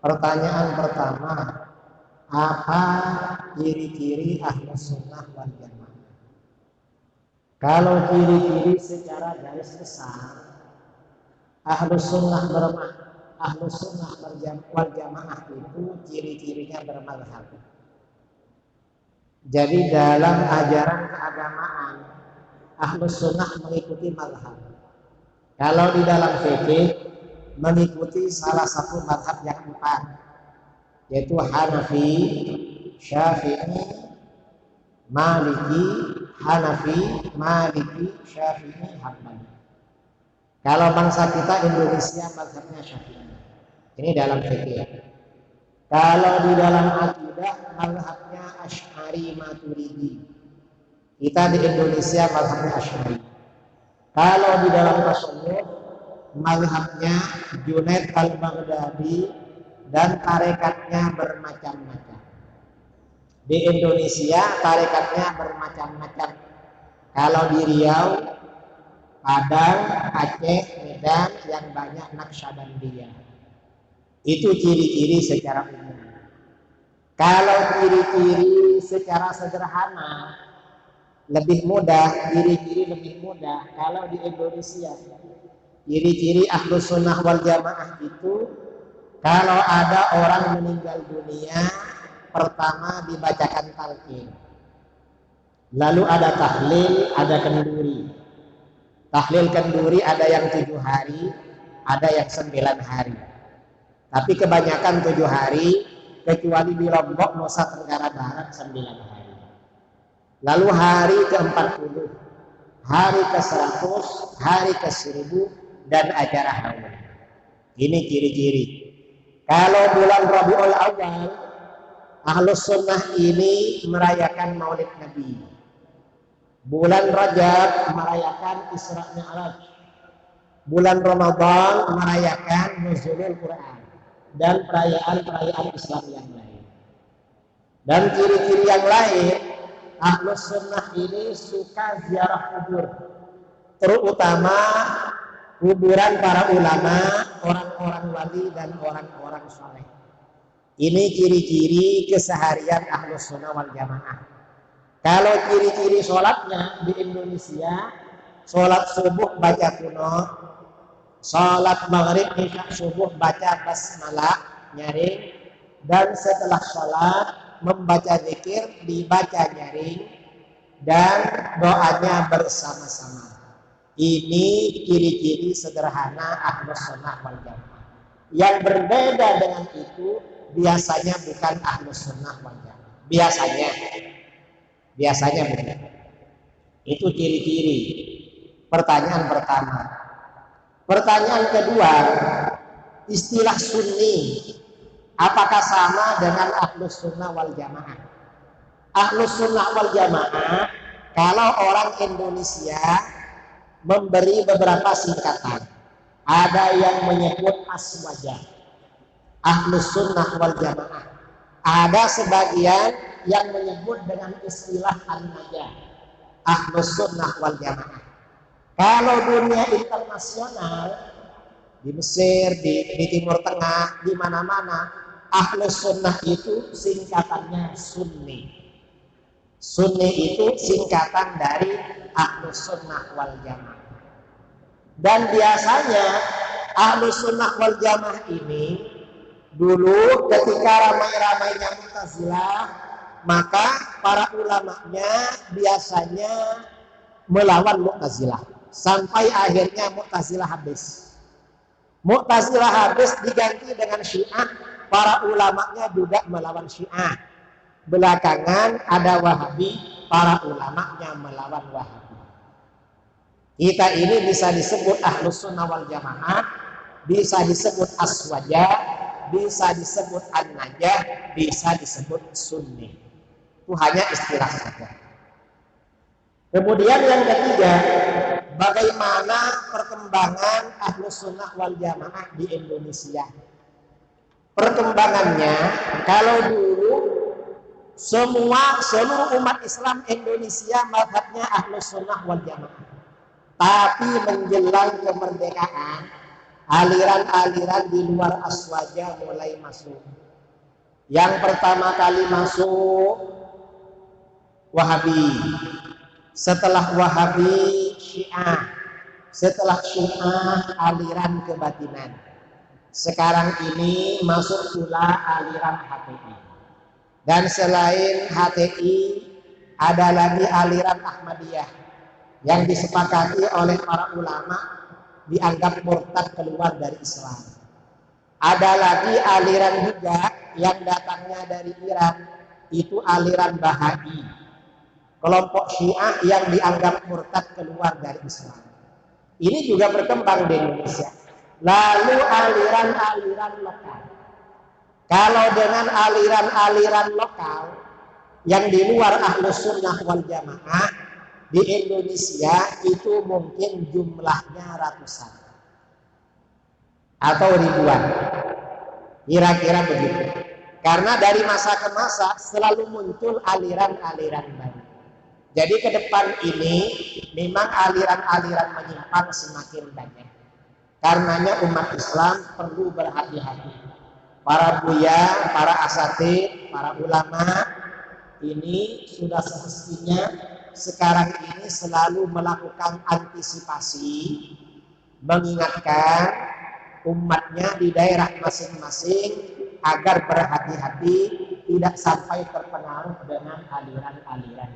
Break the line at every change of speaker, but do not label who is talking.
Pertanyaan pertama, apa ciri-ciri Ahlus Sunnah wal Jamaah? Kalau ciri-ciri secara garis besar, Ahlus Sunnah wal Jamaah itu ciri-cirinya bermadhab. Jadi dalam ajaran keagamaan, Ahlus Sunnah mengikuti madhab. Kalau di dalam fikih mengikuti salah satu madhab yang empat, yaitu Hanafi, Syafi'i, Maliki, Syafi'i, Hambali. Kalau bangsa kita Indonesia madhabnya Syafi'i. Ini dalam fikih. Kalau di dalam akidah madhabnya Asy'ari Maturidi. Kita di Indonesia madhabnya Asy'ari. Kalau di dalam tasawuf mazhabnya Junaid al-Baghdadi dan tarekatnya bermacam-macam. Di Indonesia tarekatnya bermacam-macam. Kalau di Riau, Padang, Aceh, Medan yang banyak Naqsyabandiyah. Itu ciri-ciri secara umum. Kalau ciri-ciri secara sederhana, lebih mudah, ciri-ciri lebih mudah. Kalau di Indonesia, ciri-ciri Ahlus Sunnah wal Jamaah itu, kalau ada orang meninggal dunia, pertama dibacakan talqin. Lalu ada tahlil, ada kenduri. Tahlil kenduri ada yang 7 hari, ada yang 9 hari. Tapi kebanyakan 7 hari, kecuali di Lombok, Nusa Tenggara Barat 9 hari. Lalu hari ke-40, hari ke-100, hari ke-1000, dan acara haul. Ini ciri-ciri. Kalau bulan Rabiul Awal, Ahlus Sunnah ini merayakan Maulid Nabi. Bulan Rajab merayakan Isra Mi'raj. Bulan Ramadan merayakan Nuzulul Quran dan perayaan-perayaan Islam yang lain. Dan ciri-ciri yang lain, Ahlus Sunnah ini suka ziarah kubur, terutama kuburan para ulama, orang-orang wali dan orang-orang soleh. Ini ciri-ciri keseharian Ahlus Sunnah wal Jamaah. Kalau ciri-ciri sholatnya di Indonesia, sholat subuh baca kunut, sholat maghrib isya subuh baca basmalah nyaring, dan setelah sholat membaca zikir dibaca nyaring, dan doanya bersama-sama. Ini ciri-ciri sederhana Ahlus Sunnah wal Jamaah. Yang berbeda dengan itu biasanya bukan Ahlus Sunnah wal Jamaah. Biasanya bukan. Itu ciri-ciri. Pertanyaan pertama. Pertanyaan kedua, istilah Sunni apakah sama dengan Ahlus Sunnah wal Jamaah? Ahlus Sunnah wal Jamaah, kalau orang Indonesia memberi beberapa singkatan. Ada yang menyebut aswaja, Ahlus Sunnah wal Jamaah. Ada sebagian yang menyebut dengan istilah an-najah, Ahlus Sunnah wal Jamaah. Kalau dunia internasional, di Mesir, di Timur Tengah, di mana-mana, Ahlus Sunnah itu singkatannya Sunni. Sunni itu singkatan dari Ahlus Sunnah wal Jamaah. Dan biasanya Ahlus Sunnah wal Jamaah ini dulu ketika ramai-ramainya Mu'tazilah, maka para ulamanya biasanya melawan Mu'tazilah sampai akhirnya Mu'tazilah habis. Mu'tazilah habis diganti dengan Syiah, para ulamanya juga melawan Syiah. Belakangan ada Wahabi, para ulamanya melawan Wahabi. Kita ini bisa disebut Ahlus Sunnah wal Jamaah, bisa disebut aswaja, bisa disebut an-najah, bisa disebut Sunni. Itu hanya istilah saja. Kemudian yang ketiga, bagaimana perkembangan Ahlus Sunnah wal Jamaah di Indonesia? Perkembangannya, kalau dulu seluruh umat Islam Indonesia mazhabnya Ahlus Sunnah wal Jamaah. Tapi menjelang kemerdekaan, aliran-aliran di luar Aswaja mulai masuk. Yang pertama kali masuk Wahabi, setelah Wahabi Syiah, setelah Syiah aliran kebatinan. Sekarang ini masuk pula aliran HTI. Dan selain HTI ada lagi aliran Ahmadiyah yang disepakati oleh para ulama dianggap murtad keluar dari Islam. Ada lagi aliran juga yang datangnya dari Iran, itu aliran Bahai, kelompok Syiah yang dianggap murtad keluar dari Islam. Ini juga berkembang di Indonesia. Lalu aliran-aliran lokal. Kalau dengan aliran-aliran lokal yang di luar Ahlus Sunnah wal Jamaah di Indonesia itu mungkin jumlahnya ratusan atau ribuan, kira-kira begitu. Karena dari masa ke masa selalu muncul aliran-aliran baru. Jadi ke depan ini memang aliran-aliran menyimpang semakin banyak. Karenanya umat Islam perlu berhati-hati. Para buya, para asatid, para ulama ini sudah semestinya sekarang ini selalu melakukan antisipasi, mengingatkan umatnya di daerah masing-masing agar berhati-hati tidak sampai terpengaruh dengan aliran-aliran.